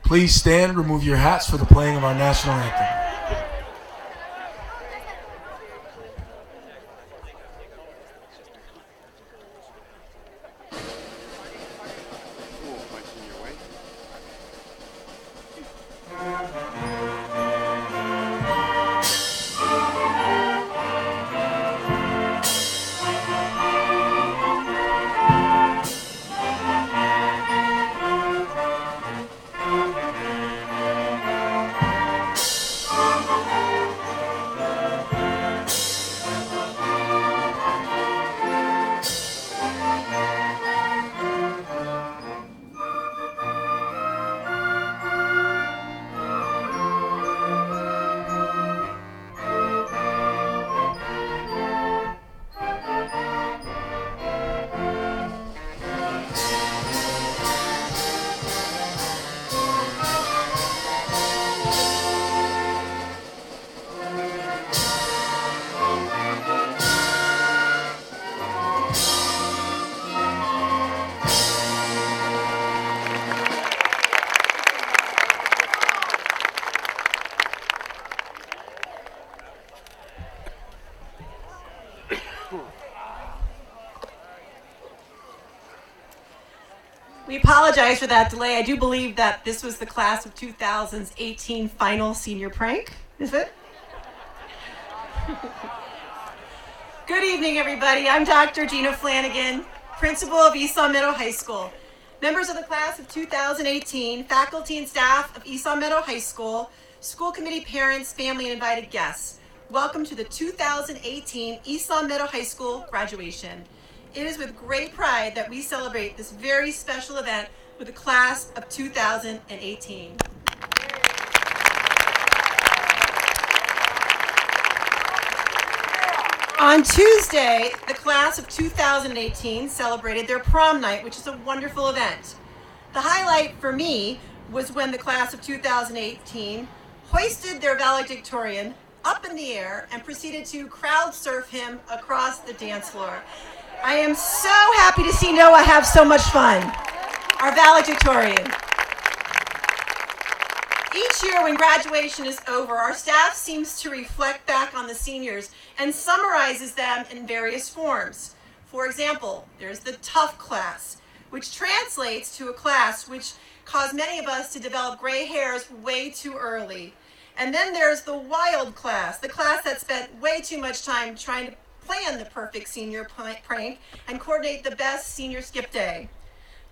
Please stand, remove your hats for the playing of our national anthem. We apologize for that delay. I do believe that this was the class of 2018 final senior prank. Is it? Good evening, everybody. I'm Dr. Gina Flanagan, principal of Esau Meadow High School. Members of the class of 2018, faculty and staff of Esau Meadow High School, school committee parents, family, and invited guests. Welcome to the 2018 Esau Meadow High School graduation. It is with great pride that we celebrate this very special event with the class of 2018. On Tuesday, the class of 2018 celebrated their prom night, which is a wonderful event. The highlight for me was when the class of 2018 hoisted their valedictorian up in the air and proceeded to crowd surf him across the dance floor. I am so happy to see Noah have so much fun, our valedictorian. Each year when graduation is over, our staff seems to reflect back on the seniors and summarizes them in various forms. For example, there's the tough class, which translates to a class which caused many of us to develop gray hairs way too early. And then there's the wild class, the class that spent way too much time trying to plan the perfect senior prank and coordinate the best senior skip day.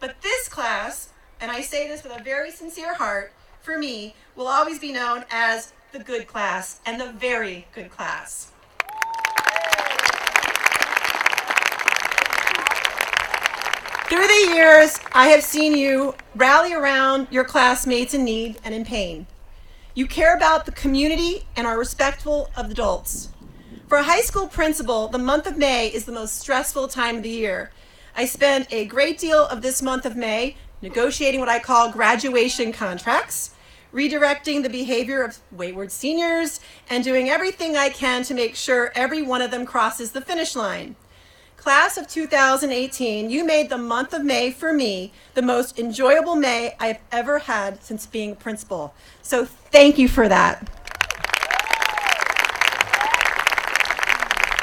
But this class, and I say this with a very sincere heart, for me, will always be known as the good class and the very good class. Through the years, I have seen you rally around your classmates in need and in pain. You care about the community and are respectful of adults. For a high school principal, the month of May is the most stressful time of the year. I spend a great deal of this month of May negotiating what I call graduation contracts, redirecting the behavior of wayward seniors, and doing everything I can to make sure every one of them crosses the finish line. Class of 2018, you made the month of May for me the most enjoyable May I've ever had since being a principal. So thank you for that.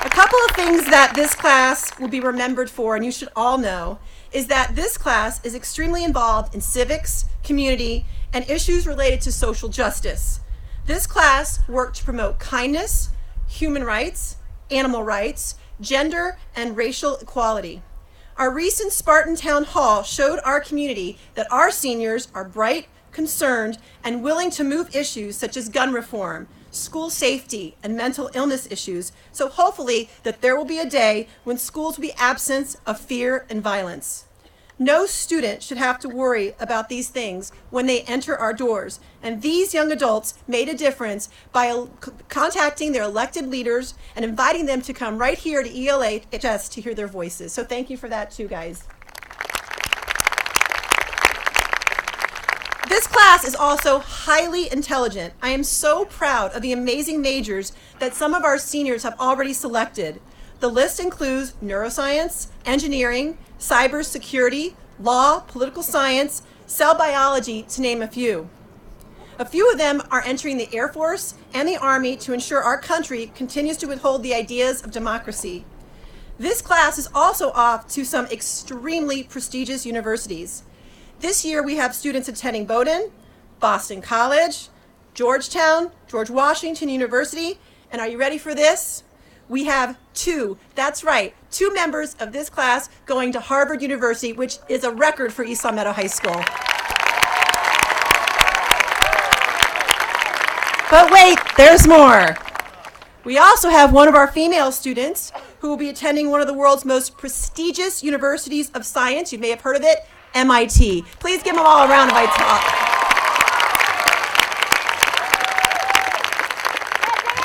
A couple of things that this class will be remembered for, and you should all know, is that this class is extremely involved in civics, community, and issues related to social justice. This class worked to promote kindness, human rights, animal rights, gender, and racial equality. Our recent Spartan Town Hall showed our community that our seniors are bright, concerned, and willing to move issues such as gun reform, school safety, and mental illness issues, so hopefully that there will be a day when schools will be absent of fear and violence. No student should have to worry about these things when they enter our doors, and these young adults made a difference by contacting their elected leaders and inviting them to come right here to ELHS to hear their voices. So thank you for that too, guys. This class is also highly intelligent. I am so proud of the amazing majors that some of our seniors have already selected. The list includes neuroscience, engineering, cybersecurity, law, political science, cell biology, to name a few. A few of them are entering the Air Force and the Army to ensure our country continues to withhold the ideas of democracy. This class is also off to some extremely prestigious universities. This year we have students attending Bowdoin, Boston College, Georgetown, George Washington University, and are you ready for this? We have two members of this class going to Harvard University, which is a record for East Meadow High School. But wait, there's more. We also have one of our female students who will be attending one of the world's most prestigious universities of science. You may have heard of it, MIT. Please give them all a round of applause.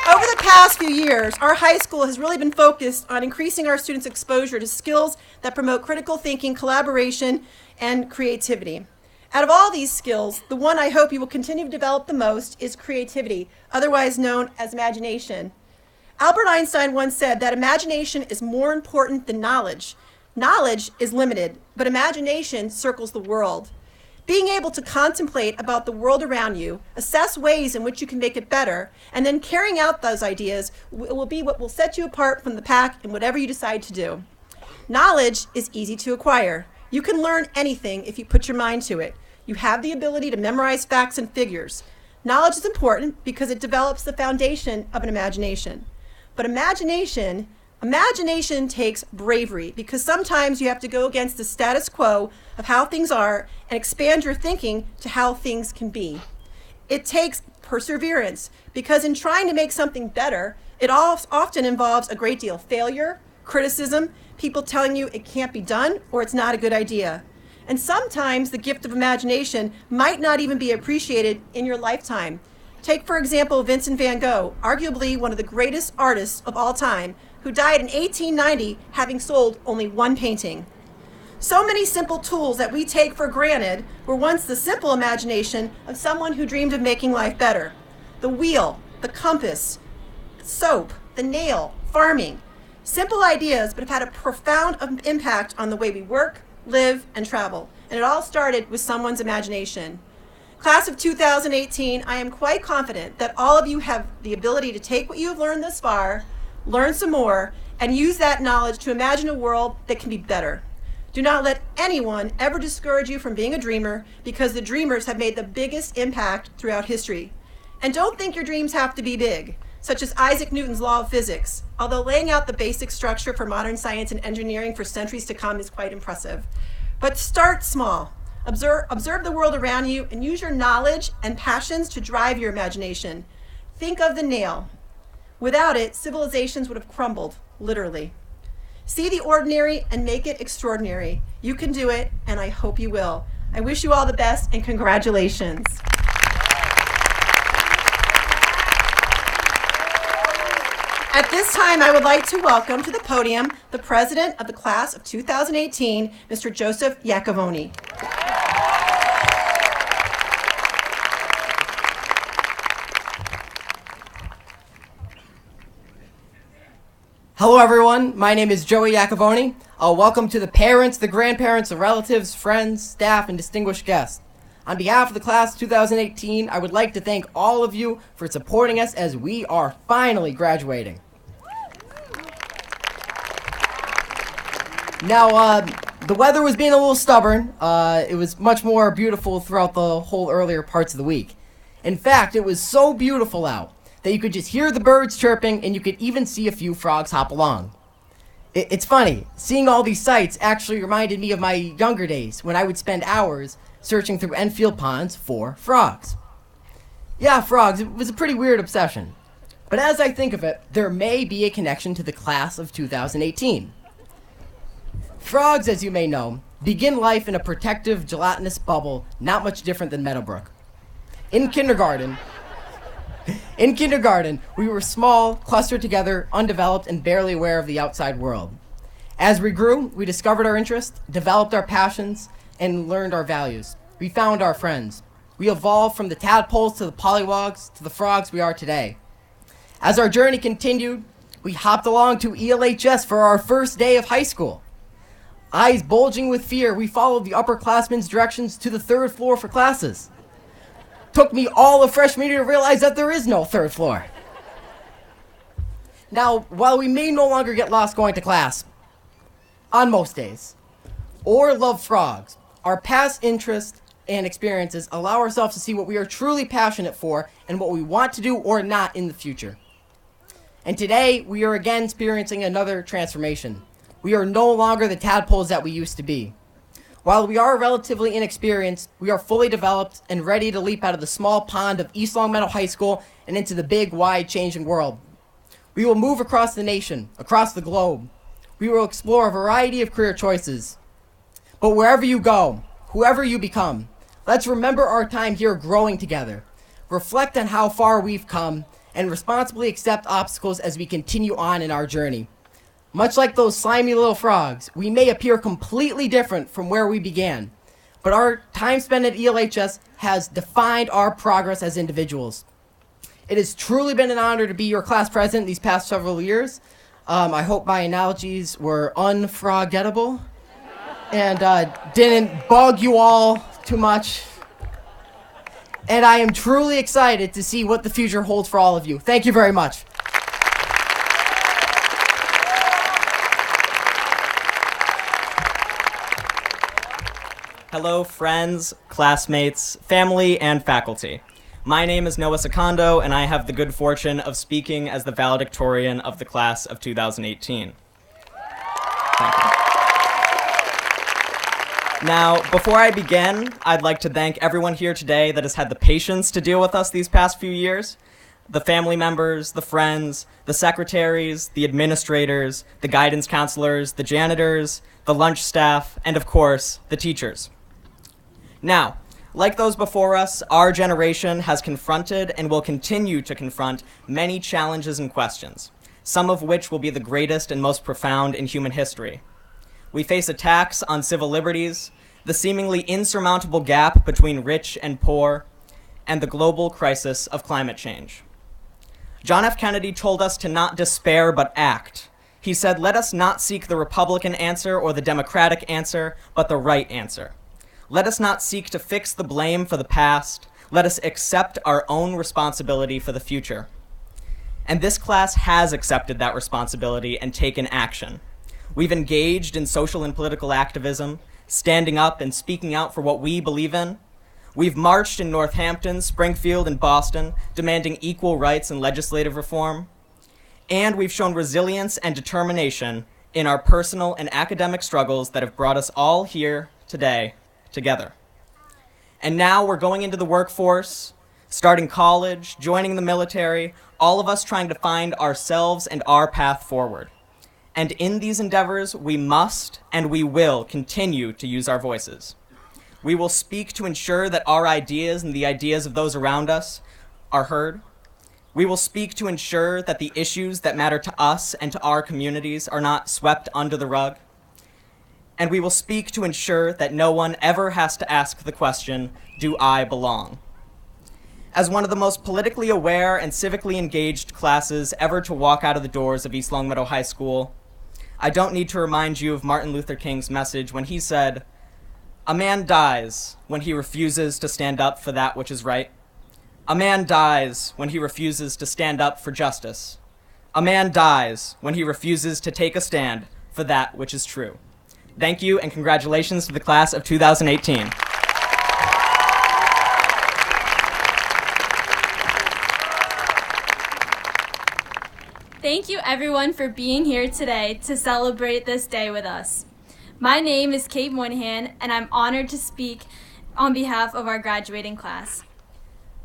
Over the past few years, our high school has really been focused on increasing our students' exposure to skills that promote critical thinking, collaboration, and creativity. Out of all these skills, the one I hope you will continue to develop the most is creativity, otherwise known as imagination. Albert Einstein once said that imagination is more important than knowledge. Knowledge is limited, but imagination circles the world. Being able to contemplate about the world around you, assess ways in which you can make it better, and then carrying out those ideas will be what will set you apart from the pack in whatever you decide to do. Knowledge is easy to acquire. You can learn anything if you put your mind to it. You have the ability to memorize facts and figures. Knowledge is important because it develops the foundation of an imagination. But imagination takes bravery because sometimes you have to go against the status quo of how things are and expand your thinking to how things can be. It takes perseverance because in trying to make something better, it often involves a great deal of failure, criticism, people telling you it can't be done or it's not a good idea. And sometimes the gift of imagination might not even be appreciated in your lifetime. Take, for example, Vincent van Gogh, arguably one of the greatest artists of all time, who died in 1890 having sold only one painting. So many simple tools that we take for granted were once the simple imagination of someone who dreamed of making life better. The wheel, the compass, soap, the nail, farming. Simple ideas, but have had a profound impact on the way we work, live, and travel. And it all started with someone's imagination. Class of 2018, I am quite confident that all of you have the ability to take what you have learned thus far, learn some more, and use that knowledge to imagine a world that can be better. Do not let anyone ever discourage you from being a dreamer because the dreamers have made the biggest impact throughout history. And don't think your dreams have to be big, such as Isaac Newton's law of physics, although laying out the basic structure for modern science and engineering for centuries to come is quite impressive. But start small. Observe the world around you and use your knowledge and passions to drive your imagination. Think of the nail. Without it, civilizations would have crumbled, literally. See the ordinary and make it extraordinary. You can do it, and I hope you will. I wish you all the best, and congratulations. At this time, I would like to welcome to the podium the president of the class of 2018, Mr. Joseph Iacovoni. Hello everyone, my name is Joey Iacovoni. Welcome to the parents, the grandparents, the relatives, friends, staff, and distinguished guests. On behalf of the class of 2018, I would like to thank all of you for supporting us as we are finally graduating. Now, the weather was being a little stubborn. It was much more beautiful throughout the whole earlier parts of the week. In fact, it was so beautiful out that you could just hear the birds chirping and you could even see a few frogs hop along. It's funny, seeing all these sights actually reminded me of my younger days when I would spend hours searching through Enfield ponds for frogs. Yeah, frogs, it was a pretty weird obsession. But as I think of it, there may be a connection to the class of 2018. Frogs, as you may know, begin life in a protective, gelatinous bubble not much different than Meadowbrook. In kindergarten, we were small, clustered together, undeveloped, and barely aware of the outside world. As we grew, we discovered our interests, developed our passions, and learned our values. We found our friends. We evolved from the tadpoles to the pollywogs to the frogs we are today. As our journey continued, we hopped along to ELHS for our first day of high school. Eyes bulging with fear, we followed the upperclassmen's directions to the third floor for classes. Took me all of freshman year to realize that there is no third floor. Now, while we may no longer get lost going to class, on most days, or love frogs, our past interests and experiences allow ourselves to see what we are truly passionate for and what we want to do or not in the future. And today, we are again experiencing another transformation. We are no longer the tadpoles that we used to be. While we are relatively inexperienced, we are fully developed and ready to leap out of the small pond of East Longmeadow High School and into the big, wide, changing world. We will move across the nation, across the globe. We will explore a variety of career choices. But wherever you go, whoever you become, let's remember our time here growing together. Reflect on how far we've come and responsibly accept obstacles as we continue on in our journey. Much like those slimy little frogs, we may appear completely different from where we began, but our time spent at ELHS has defined our progress as individuals. It has truly been an honor to be your class president these past several years. I hope my analogies were unforgettable and didn't bug you all too much. And I am truly excited to see what the future holds for all of you. Thank you very much. Hello, friends, classmates, family, and faculty. My name is Noah Secondo, and I have the good fortune of speaking as the valedictorian of the class of 2018. Thank you. Now, before I begin, I'd like to thank everyone here today that has had the patience to deal with us these past few years. The family members, the friends, the secretaries, the administrators, the guidance counselors, the janitors, the lunch staff, and of course, the teachers. Now, like those before us, our generation has confronted and will continue to confront many challenges and questions, some of which will be the greatest and most profound in human history. We face attacks on civil liberties, the seemingly insurmountable gap between rich and poor, and the global crisis of climate change. John F. Kennedy told us to not despair but act. He said, "Let us not seek the Republican answer or the Democratic answer, but the right answer. Let us not seek to fix the blame for the past. Let us accept our own responsibility for the future." And this class has accepted that responsibility and taken action. We've engaged in social and political activism, standing up and speaking out for what we believe in. We've marched in Northampton, Springfield, and Boston, demanding equal rights and legislative reform. And we've shown resilience and determination in our personal and academic struggles that have brought us all here today together. And now we're going into the workforce, starting college, joining the military, all of us trying to find ourselves and our path forward. And in these endeavors, we must and we will continue to use our voices. We will speak to ensure that our ideas and the ideas of those around us are heard. We will speak to ensure that the issues that matter to us and to our communities are not swept under the rug. And we will speak to ensure that no one ever has to ask the question, "Do I belong?" As one of the most politically aware and civically engaged classes ever to walk out of the doors of East Longmeadow High School, I don't need to remind you of Martin Luther King's message when he said, "A man dies when he refuses to stand up for that which is right. A man dies when he refuses to stand up for justice. A man dies when he refuses to take a stand for that which is true." Thank you, and congratulations to the class of 2018. Thank you everyone for being here today to celebrate this day with us. My name is Kate Moynihan, and I'm honored to speak on behalf of our graduating class.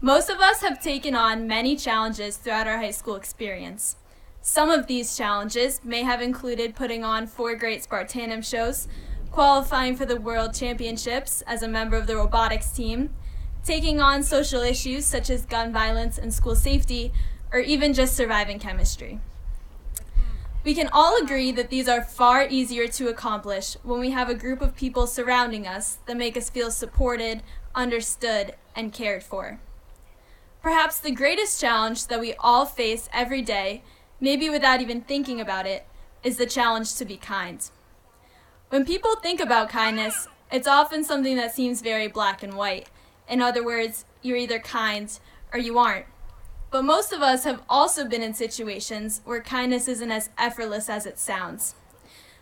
Most of us have taken on many challenges throughout our high school experience. Some of these challenges may have included putting on 4 great Spartanum shows, qualifying for the World Championships as a member of the robotics team, taking on social issues such as gun violence and school safety, or even just surviving chemistry. We can all agree that these are far easier to accomplish when we have a group of people surrounding us that make us feel supported, understood, and cared for. Perhaps the greatest challenge that we all face every day, maybe without even thinking about it, is the challenge to be kind. When people think about kindness, it's often something that seems very black and white. In other words, you're either kind or you aren't. But most of us have also been in situations where kindness isn't as effortless as it sounds.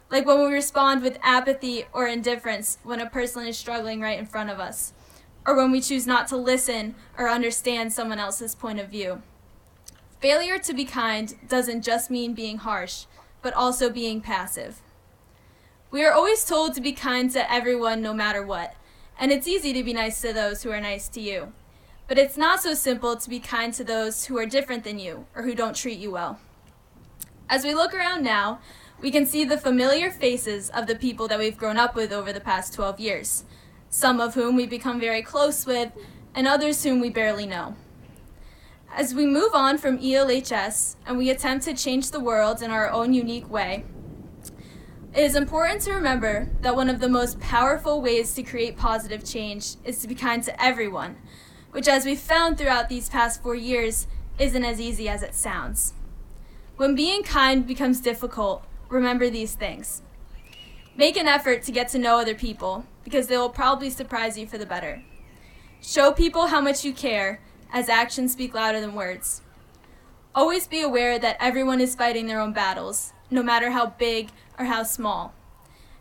Like when we respond with apathy or indifference when a person is struggling right in front of us, or when we choose not to listen or understand someone else's point of view. Failure to be kind doesn't just mean being harsh, but also being passive. We are always told to be kind to everyone no matter what, and it's easy to be nice to those who are nice to you. But it's not so simple to be kind to those who are different than you or who don't treat you well. As we look around now, we can see the familiar faces of the people that we've grown up with over the past 12 years, some of whom we've become very close with, and others whom we barely know. As we move on from ELHS and we attempt to change the world in our own unique way, it is important to remember that one of the most powerful ways to create positive change is to be kind to everyone, which, as we've found throughout these past 4 years, isn't as easy as it sounds. When being kind becomes difficult, remember these things. Make an effort to get to know other people, because they will probably surprise you for the better. Show people how much you care, as actions speak louder than words. Always be aware that everyone is fighting their own battles, no matter how big or how small.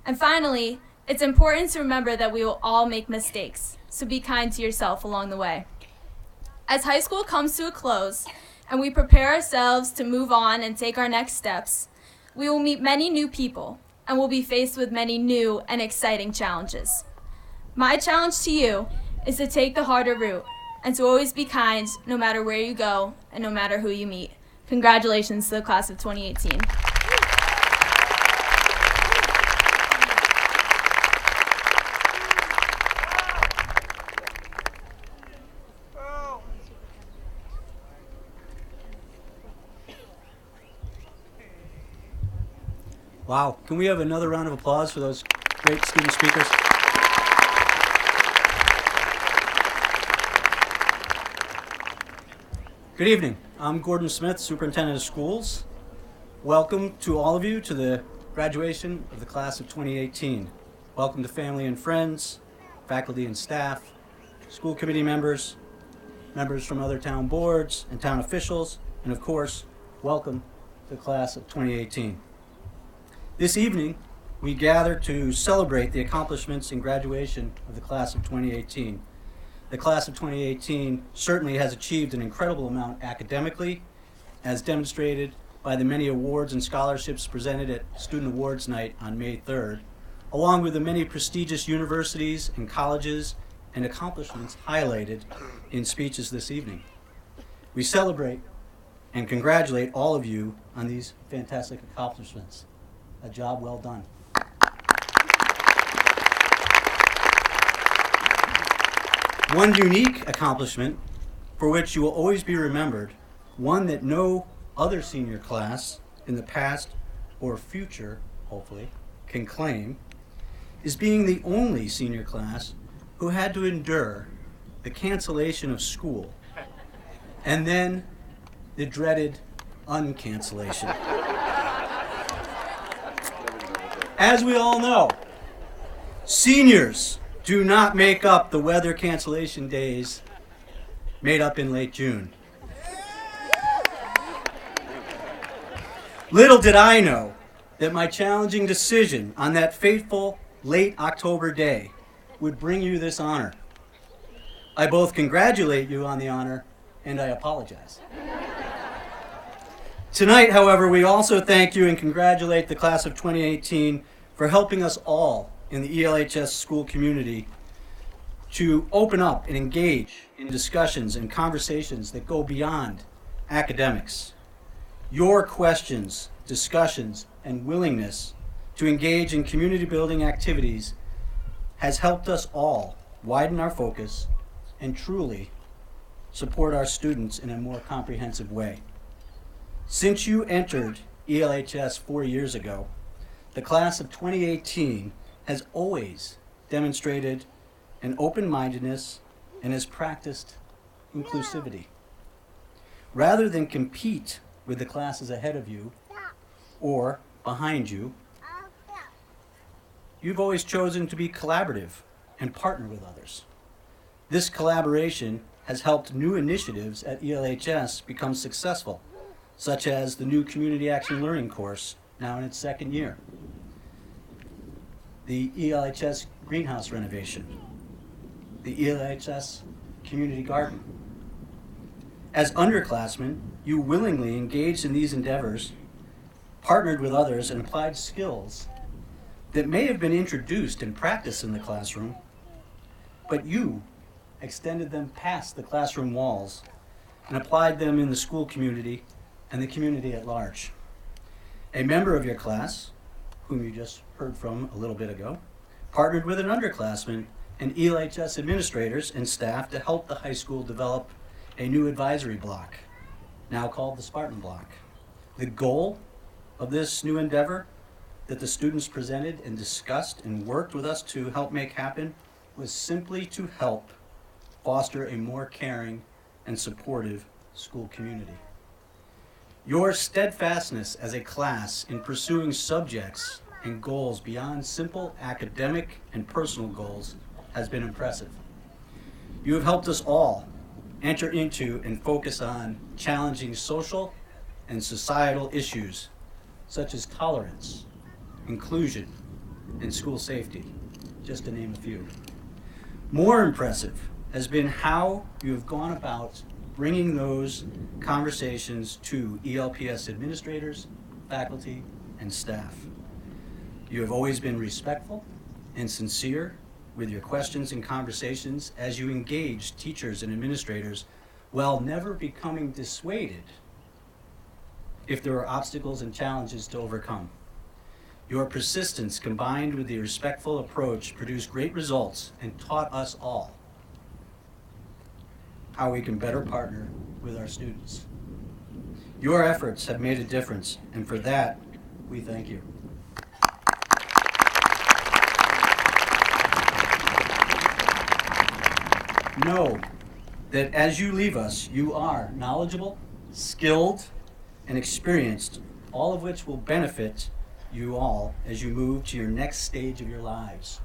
And finally, it's important to remember that we will all make mistakes, so be kind to yourself along the way. As high school comes to a close, and we prepare ourselves to move on and take our next steps, we will meet many new people, and will be faced with many new and exciting challenges. My challenge to you is to take the harder route, and to always be kind no matter where you go and no matter who you meet. Congratulations to the class of 2018. Wow, can we have another round of applause for those great student speakers? Good evening. I'm Gordon Smith, Superintendent of Schools. Welcome to all of you to the graduation of the class of 2018. Welcome to family and friends, faculty and staff, school committee members, members from other town boards and town officials, and of course, welcome to the class of 2018. This evening, we gather to celebrate the accomplishments and graduation of the class of 2018. The class of 2018 certainly has achieved an incredible amount academically, as demonstrated by the many awards and scholarships presented at Student Awards Night on May 3rd, along with the many prestigious universities and colleges and accomplishments highlighted in speeches this evening. We celebrate and congratulate all of you on these fantastic accomplishments. A job well done. One unique accomplishment for which you will always be remembered, one that no other senior class in the past or future, hopefully, can claim, is being the only senior class who had to endure the cancellation of school and then the dreaded uncancellation. As we all know, seniors do not make up the weather cancellation days made up in late June. Little did I know that my challenging decision on that fateful late October day would bring you this honor. I both congratulate you on the honor and I apologize. Tonight, however, we also thank you and congratulate the class of 2018 for helping us all in the ELHS school community to open up and engage in discussions and conversations that go beyond academics. Your questions, discussions, and willingness to engage in community building activities has helped us all widen our focus and truly support our students in a more comprehensive way. Since you entered ELHS 4 years ago, the class of 2018 has always demonstrated an open-mindedness and has practiced inclusivity. Rather than compete with the classes ahead of you or behind you, you've always chosen to be collaborative and partner with others. This collaboration has helped new initiatives at ELHS become successful, such as the new Community Action Learning course, now in its second year, the ELHS greenhouse renovation, the ELHS community garden. As underclassmen, you willingly engaged in these endeavors, partnered with others, and applied skills that may have been introduced and practiced in the classroom, but you extended them past the classroom walls and applied them in the school community and the community at large. A member of your class, whom you just heard from a little bit ago, partnered with an underclassman and ELHS administrators and staff to help the high school develop a new advisory block, now called the Spartan Block. The goal of this new endeavor that the students presented and discussed and worked with us to help make happen was simply to help foster a more caring and supportive school community. Your steadfastness as a class in pursuing subjects and goals beyond simple academic and personal goals has been impressive. You have helped us all enter into and focus on challenging social and societal issues such as tolerance, inclusion, and school safety, just to name a few. More impressive has been how you have gone about bringing those conversations to ELPS administrators, faculty, and staff. You have always been respectful and sincere with your questions and conversations as you engage teachers and administrators while never becoming dissuaded if there are obstacles and challenges to overcome. Your persistence combined with the respectful approach produced great results and taught us all how we can better partner with our students. Your efforts have made a difference, and for that, we thank you. Know that as you leave us, you are knowledgeable, skilled, and experienced, all of which will benefit you all as you move to your next stage of your lives.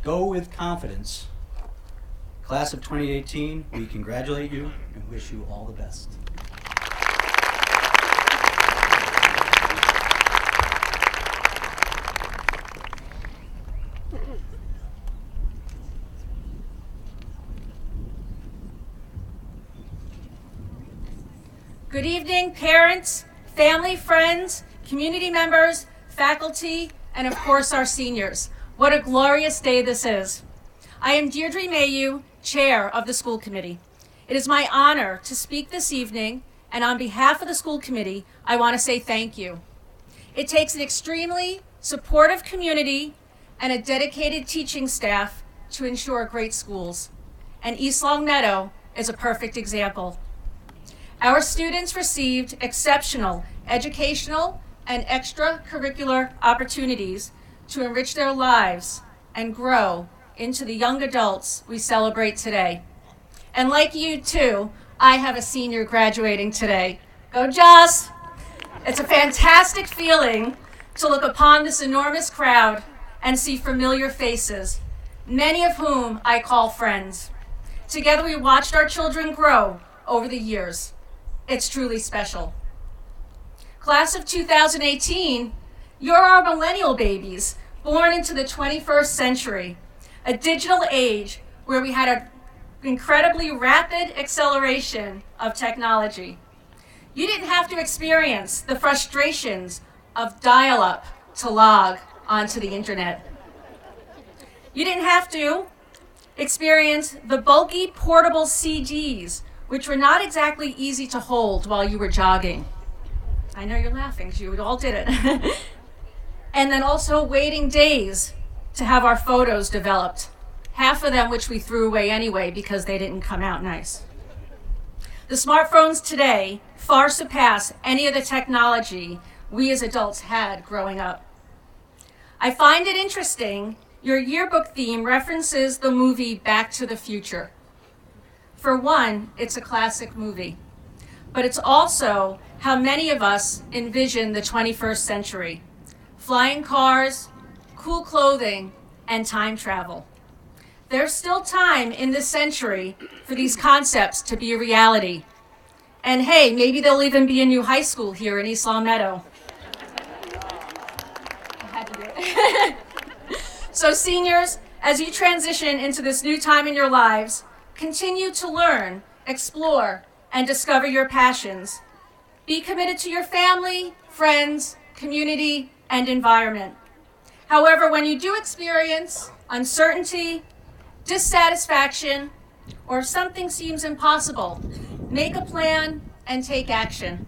Go with confidence. Class of 2018, we congratulate you and wish you all the best. Good evening, parents, family, friends, community members, faculty, and of course our seniors. What a glorious day this is. I am Deirdre Mayu, Chair of the School Committee. It is my honor to speak this evening, and on behalf of the School Committee, I want to say thank you. It takes an extremely supportive community and a dedicated teaching staff to ensure great schools, and East Long Meadow is a perfect example. Our students received exceptional educational and extracurricular opportunities to enrich their lives and grow into the young adults we celebrate today. And like you too, I have a senior graduating today. Go Joss! It's a fantastic feeling to look upon this enormous crowd and see familiar faces, many of whom I call friends. Together we watched our children grow over the years. It's truly special. Class of 2018, you're our millennial babies, born into the 21st century, a digital age where we had an incredibly rapid acceleration of technology. You didn't have to experience the frustrations of dial-up to log onto the internet. You didn't have to experience the bulky portable CDs, which were not exactly easy to hold while you were jogging. I know you're laughing because you all did it. And then also waiting days to have our photos developed, half of them which we threw away anyway because they didn't come out nice. The smartphones today far surpass any of the technology we as adults had growing up. I find it interesting your yearbook theme references the movie Back to the Future. For one, it's a classic movie, but it's also how many of us envision the 21st century. Flying cars, cool clothing, and time travel. There's still time in this century for these concepts to be a reality. And hey, maybe there'll even be a new high school here in East Long Meadow. I had to do it. So seniors, as you transition into this new time in your lives, continue to learn, explore, and discover your passions. Be committed to your family, friends, community, and environment. However, when you do experience uncertainty, dissatisfaction, or if something seems impossible, make a plan and take action.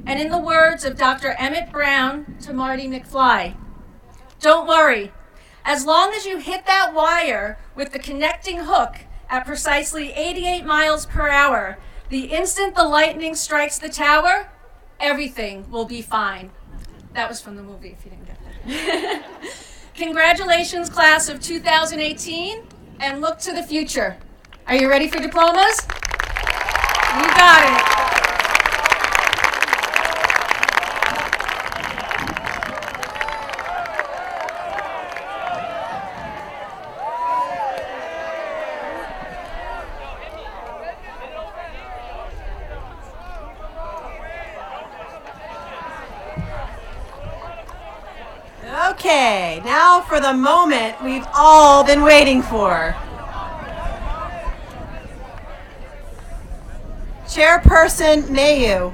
And in the words of Dr. Emmett Brown to Marty McFly, don't worry. As long as you hit that wire with the connecting hook at precisely 88 miles per hour, the instant the lightning strikes the tower, everything will be fine. That was from the movie, if you didn't get that. Congratulations, class of 2018, and look to the future. Are you ready for diplomas? You got it. Okay, now for the moment we've all been waiting for. Chairperson Mayu,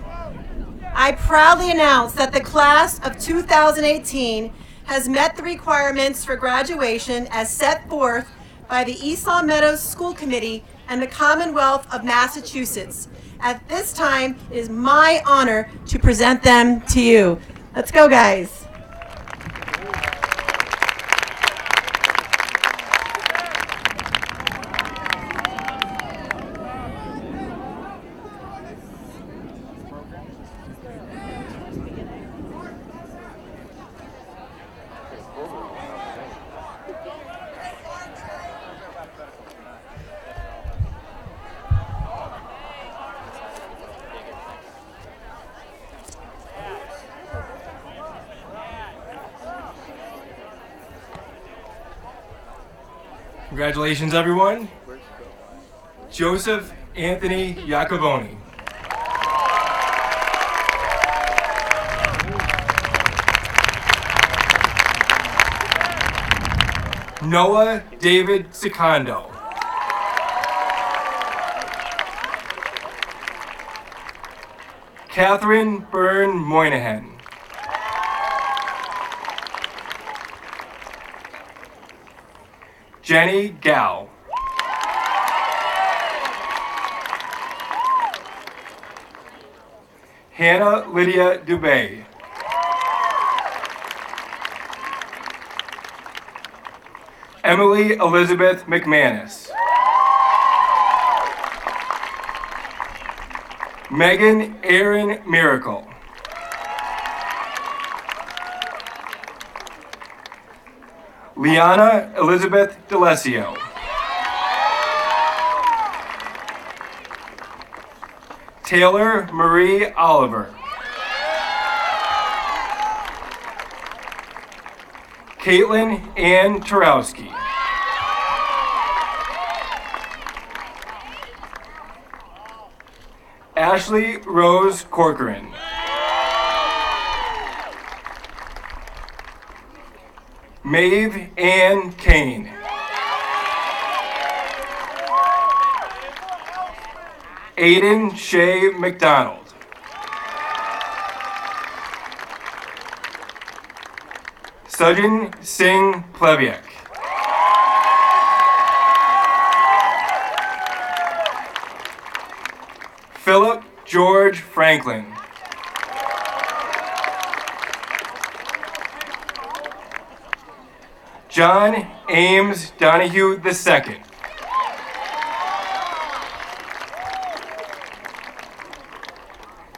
I proudly announce that the class of 2018 has met the requirements for graduation as set forth by the East Long Meadows School Committee and the Commonwealth of Massachusetts. At this time, it is my honor to present them to you. Let's go, guys. Congratulations, everyone. Joseph Anthony Iacoboni. Noah David Secondo. Catherine Byrne Moynihan. Jenny Gow. Hannah Lydia Dubay. Emily Elizabeth McManus. Megan Erin Miracle. Liana Elizabeth D'Alessio. Taylor Marie Oliver. Caitlin Ann Tarowski. Ashley Rose Corcoran. Maeve Ann Kane. Aiden Shea McDonald. Sajin Singh Plebiak. Philip George Franklin. John Ames Donahue II.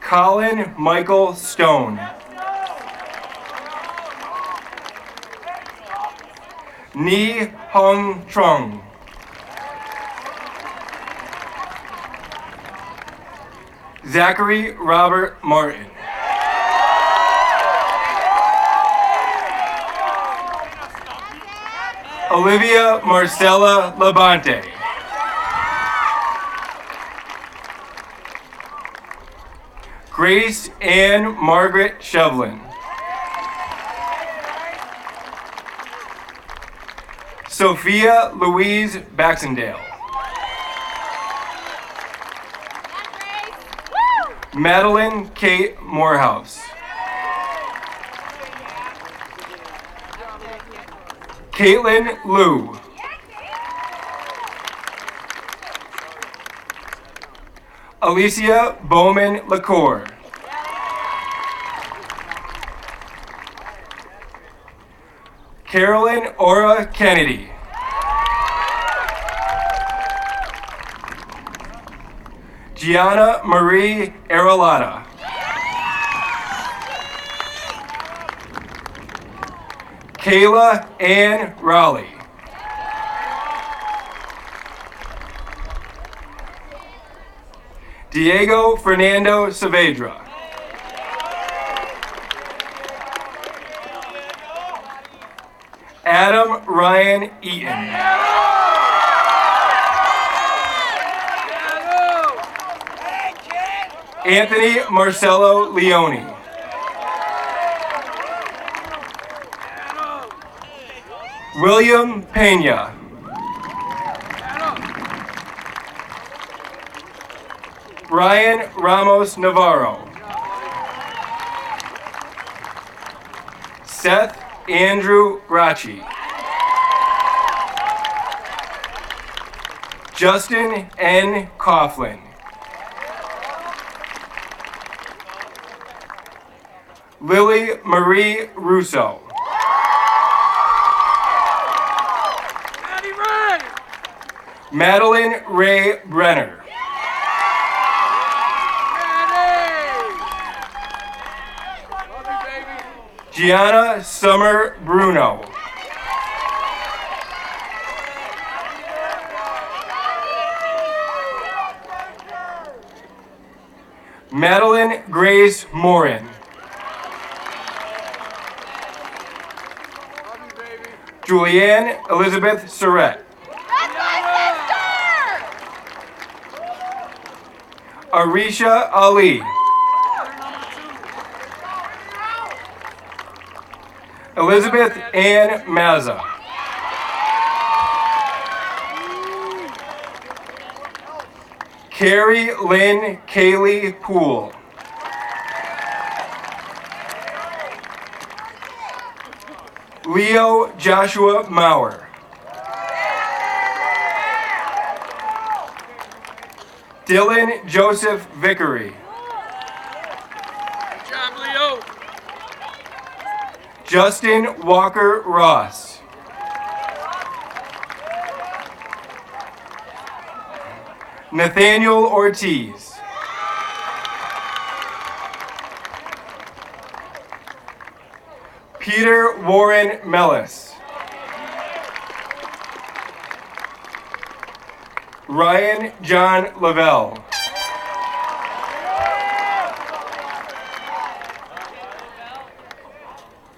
Colin Michael Stone. Ni Hung Trung. Zachary Robert Martin. Olivia Marcella Labonte. Grace Ann Margaret Shevlin. Sophia Louise Baxendale. Madeline Kate Morehouse. Caitlin Liu. Alicia Bowman LaCour. Carolyn Ora Kennedy. Gianna Marie Arolata. Kayla Ann Raleigh. Diego Fernando Saavedra. Adam Ryan Eaton. Anthony Marcelo Leone. William Pena. Ryan Ramos Navarro. Seth Andrew Gracci. Justin N. Coughlin. Lily Marie Russo. Madeline Ray Brenner. Gianna Summer Bruno. Madeline Grace Morin. Julianne Elizabeth Surratt. Arisha Ali. Elizabeth Ann Mazza. Carrie Lynn Kaylee Poole. Leo Joshua Maurer. Dylan Joseph Vickery. Good job, Leo. Justin Walker Ross. Nathaniel Ortiz. Peter Warren Mellis. Ryan John Lavelle.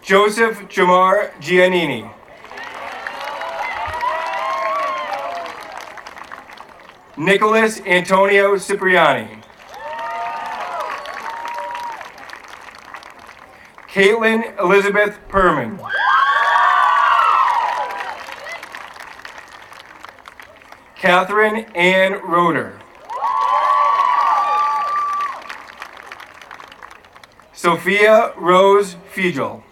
Joseph Jamar Giannini. Nicholas Antonio Cipriani. Caitlin Elizabeth Perman. Catherine Ann Roeder. Sophia Rose Fiegel.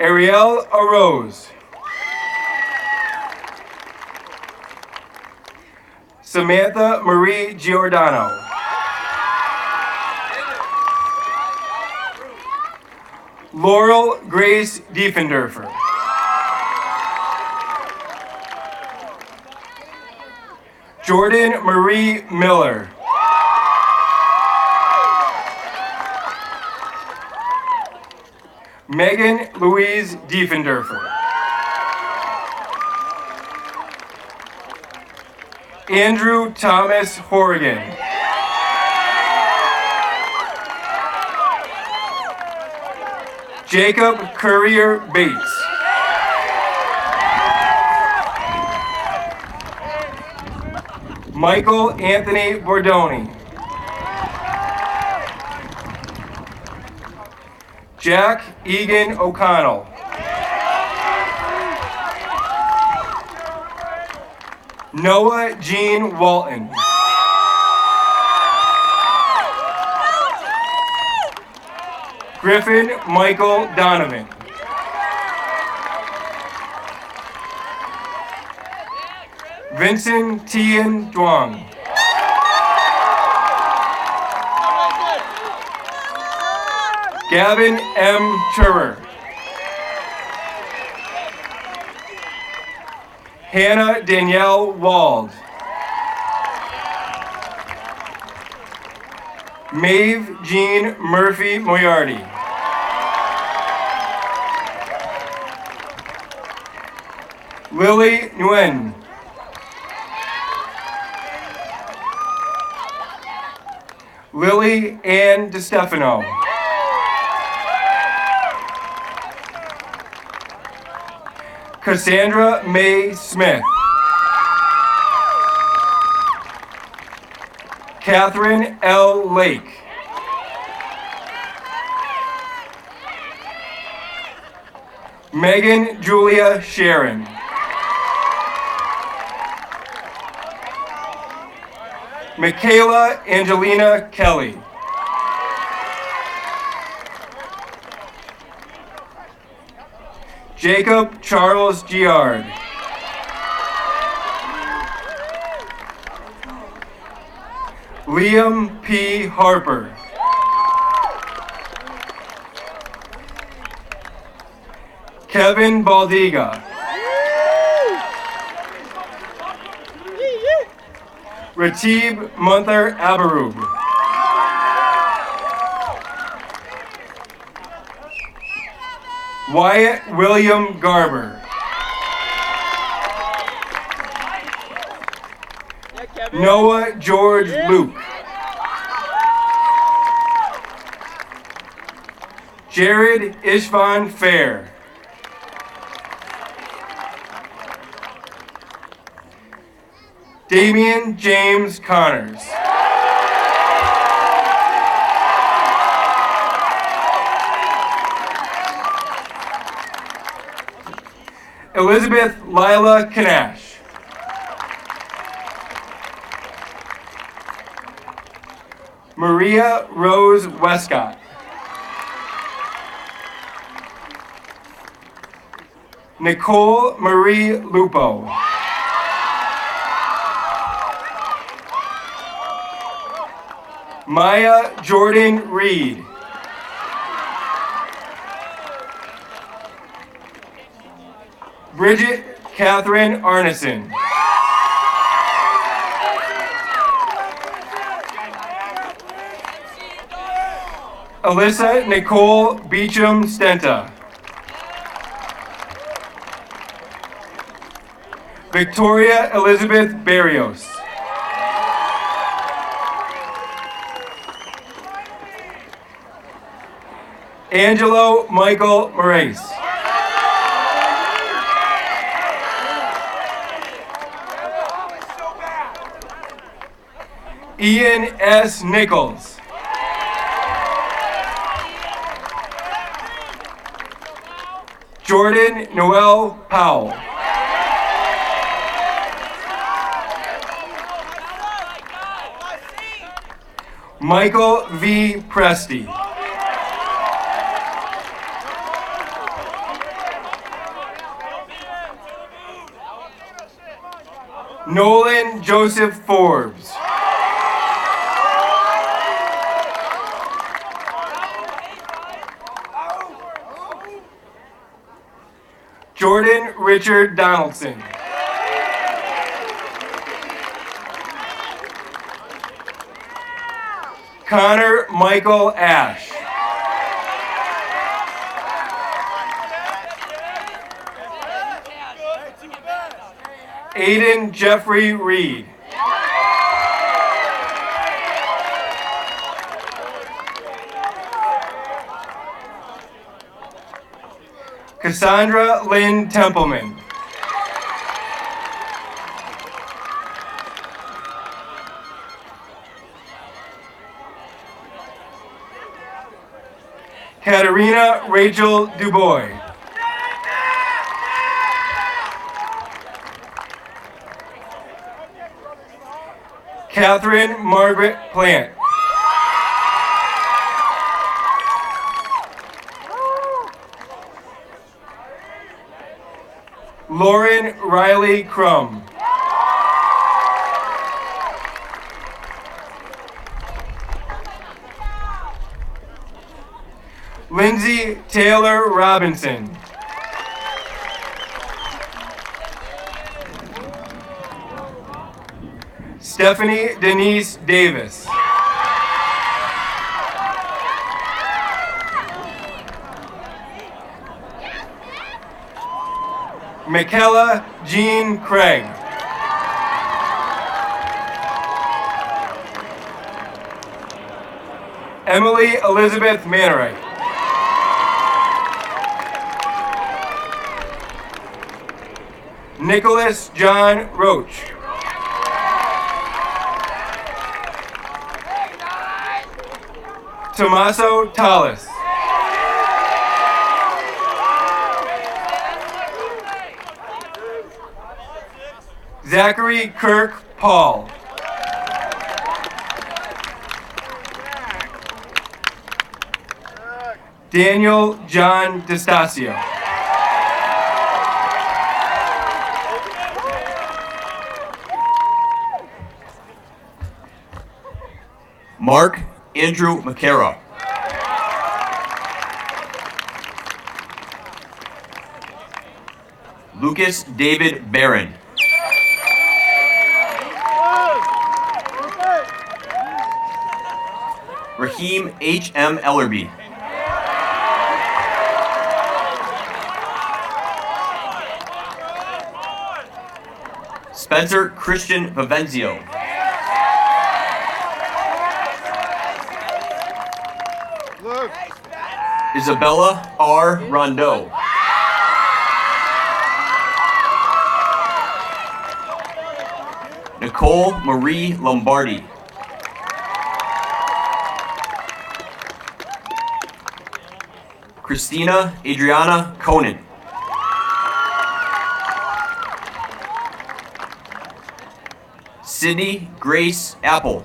Ariel Arose. Samantha Marie Giordano. Laurel Grace Diefendorfer. Jordan Marie Miller. Megan Louise Diefendorfer. Andrew Thomas Horrigan. Jacob Courier Bates. Michael Anthony Bordoni. Jack Egan O'Connell. Noah Jean Walton. Griffin Michael Donovan. Vincent Tien Duong. Gavin M. Turer. Hannah Danielle Wald. Maeve Jean Murphy Moriarty. Lily Nguyen. Lily Ann DeStefano. Cassandra May Smith. Catherine L. Lake. Megan Julia Sharon. Michaela Angelina Kelly. Jacob Charles Giard. Liam P. Harper. Kevin Baldiga. Ratib Munther Abarub. Wyatt William Garber. Noah George Luke. Jared Ishvan Fair. Damian James Connors. Elizabeth Lila Kanash. Maria Rose Westcott. Nicole Marie Lupo. Maya Jordan Reed. Bridget Catherine Arneson. Alyssa Nicole Beecham Stenta. Victoria Elizabeth Barrios. Angelo Michael Moraes. Ian S. Nichols. Jordan Noel Powell. Michael V. Presti. Nolan Joseph Forbes. Jordan Richard Donaldson. Connor Michael Ash. Aiden Jeffrey Reed. Cassandra Lynn Templeman. Katerina Rachel Dubois. Catherine Margaret Plant. Lauren Riley Crum. Lindsay Taylor Robinson. Stephanie Denise Davis. Michaela Jean Craig. Emily Elizabeth Manwright. Nicholas John Roach. Tommaso Tallis. Zachary Kirk Paul. Daniel John DeStasio. Mark Andrew McCara. Lucas David Barron. Raheem H.M. Ellerby. Spencer Christian Vivenzio. Isabella R. Rondeau. Nicole Marie Lombardi. Christina Adriana Conan. Sydney Grace Apple.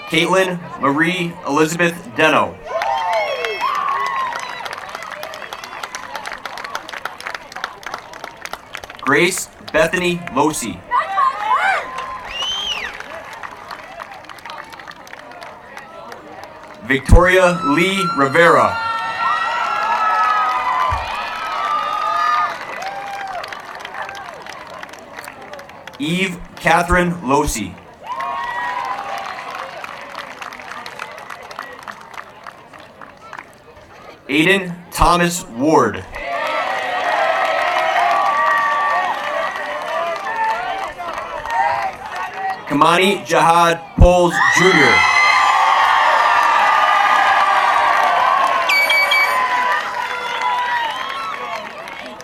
Caitlin Marie Elizabeth Deno. Grace Bethany Losi. Victoria Lee Rivera. Eve Catherine Losi. Aiden Thomas Ward. Kamani Jihad Poles Jr.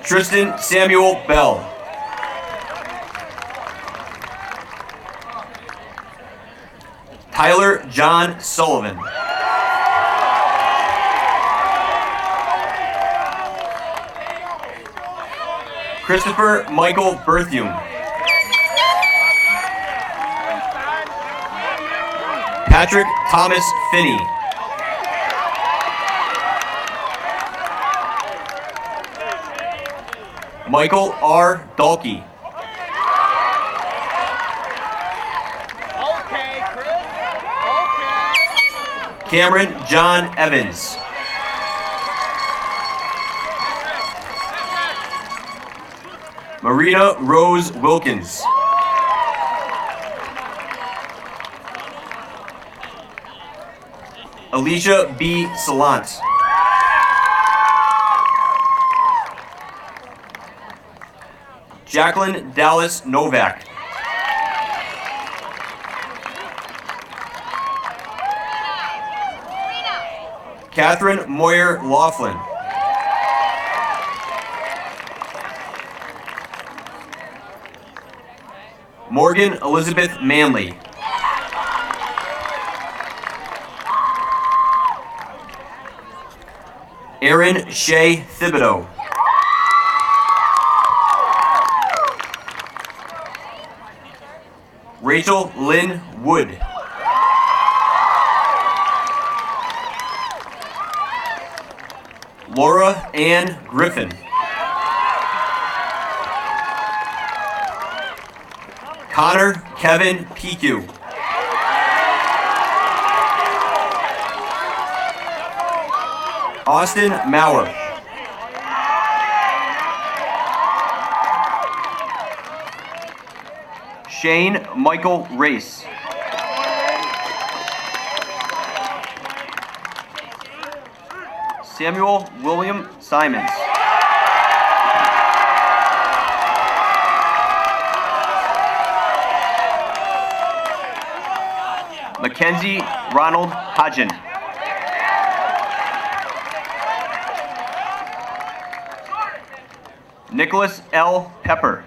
Tristan Samuel Bell. Tyler John Sullivan. Christopher Michael Berthium. Patrick Thomas Finney. Michael R. Dalkey. Okay, Chris. Okay. Cameron John Evans. Marina Rose Wilkins. Alicia B. Salant. Jacqueline Dallas Novak. Catherine Moyer Laughlin. Morgan Elizabeth Manley. Erin Shea Thibodeau. Rachel Lynn Wood. Laura Ann Griffin. Connor Kevin Piku. Austin Maurer. Shane Michael Race. Samuel William Simons. Mackenzie Ronald Hodgen. Nicholas L. Pepper.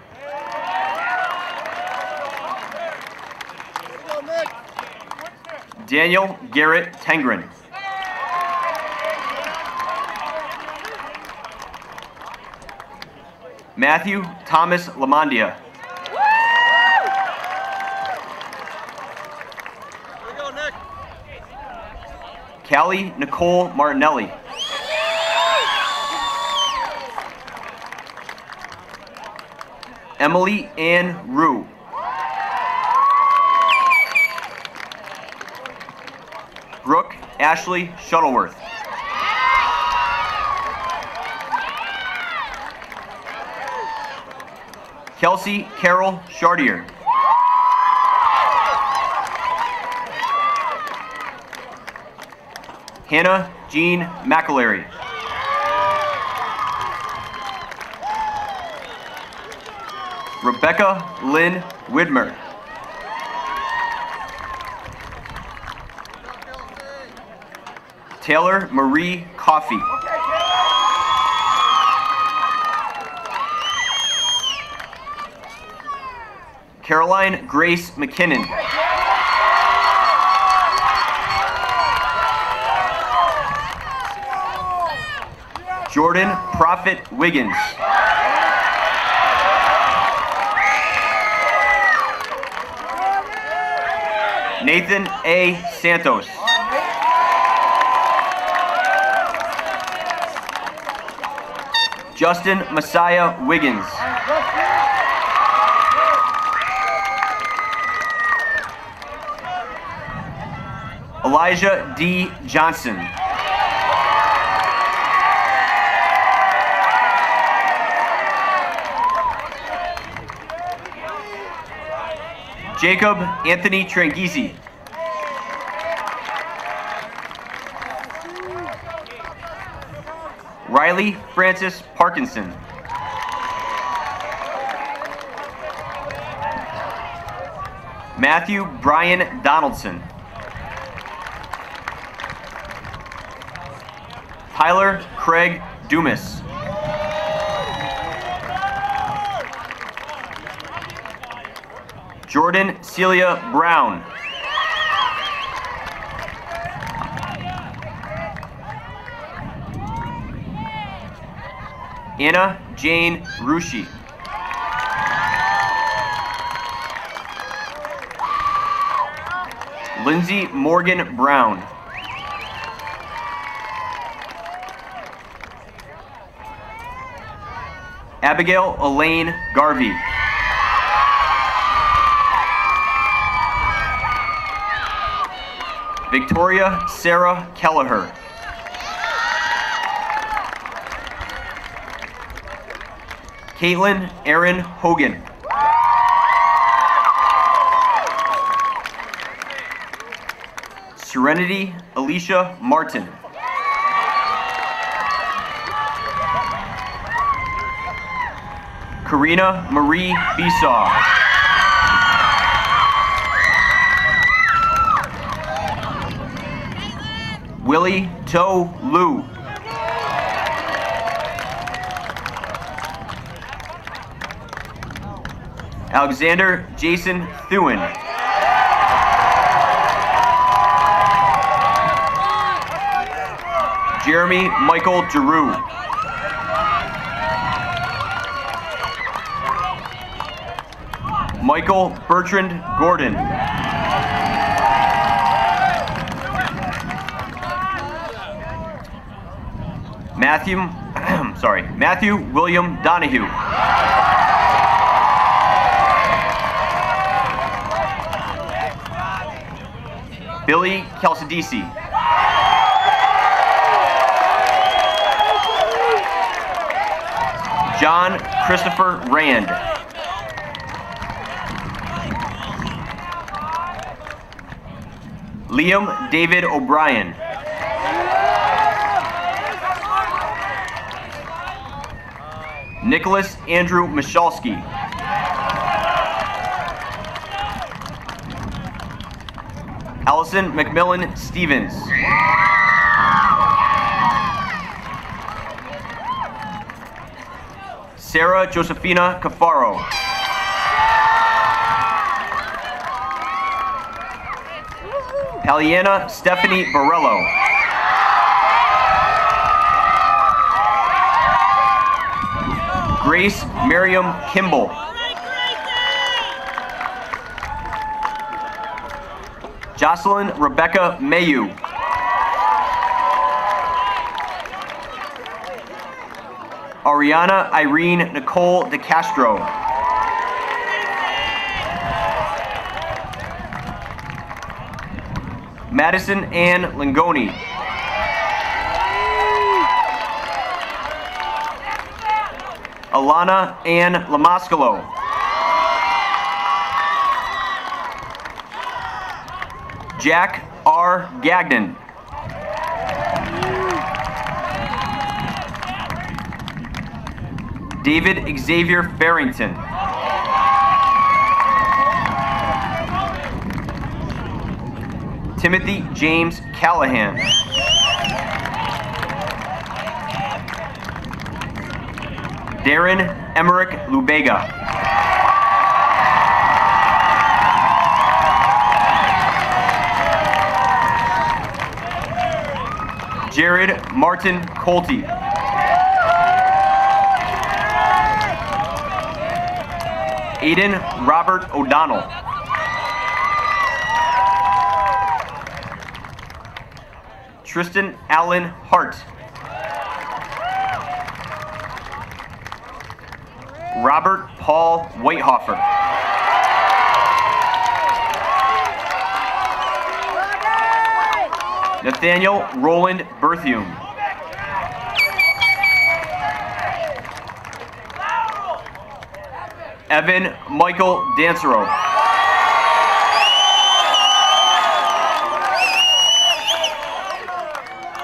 Daniel Garrett Tengren. Matthew Thomas Lamondia. Callie Nicole Martinelli. Emily Ann Rue. Brooke Ashley Shuttleworth. Kelsey Carol Chartier. Hannah Jean McAlery. Rebecca Lynn Widmer. Taylor Marie Coffey. Caroline Grace McKinnon. Jordan Prophet Wiggins. Nathan A. Santos. Justin Messiah Wiggins. Elijah D. Johnson. Jacob Anthony Tranghese. Riley Francis Parkinson. Matthew Brian Donaldson. Tyler Craig Dumas. Jordan Celia Brown. Anna Jane Rushi. Lindsay Morgan Brown. Abigail Elaine Garvey. Victoria Sarah Kelleher. Caitlin Erin Hogan. Serenity Alicia Martin. Karina Marie Besaw. Willie To Lu. Alexander Jason Thuin. Jeremy Michael Giroux. Michael Bertrand Gordon. Matthew William Donahue. Billy Calcidisi. John Christopher Rand. Liam David O'Brien. Nicholas Andrew Michalski. Allison McMillan Stevens. Sarah Josephina Cafaro. Aliana Stephanie Borello. Grace Miriam Kimball. Jocelyn Rebecca Mayu. Ariana Irene Nicole DeCastro. Madison Ann Langoni. Alana Ann Lamascalo. Jack R. Gagnon. David Xavier Farrington. Timothy James Callahan. Darren Emmerich Lubega. Jared Martin Colty. Aiden Robert O'Donnell. Tristan Allen Hart. Robert Paul Whitehofer. Nathaniel Roland Berthium. Evan Michael Dancero.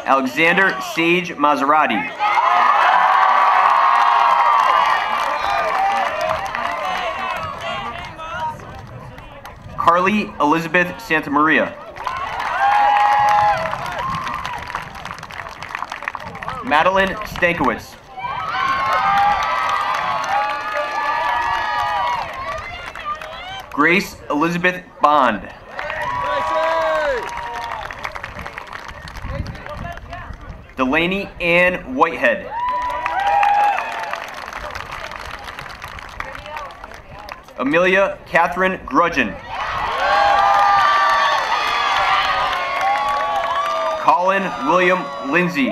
Alexander Sage Maserati. Carly Elizabeth Santamaria. Madeline Stankiewicz. Grace Elizabeth Bond. Delaney Ann Whitehead. Amelia Catherine Grudgeon. Colin William Lindsay.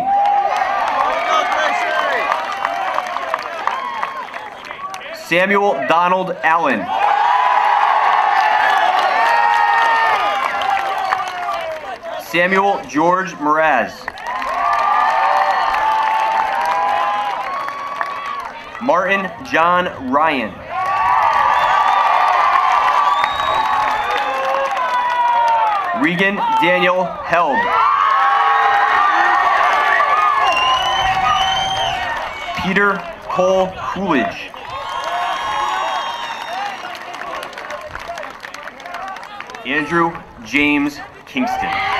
Samuel Donald Allen. Samuel George Mraz. Martin John Ryan. Regan Daniel Held. Peter Cole Coolidge. Andrew James Kingston.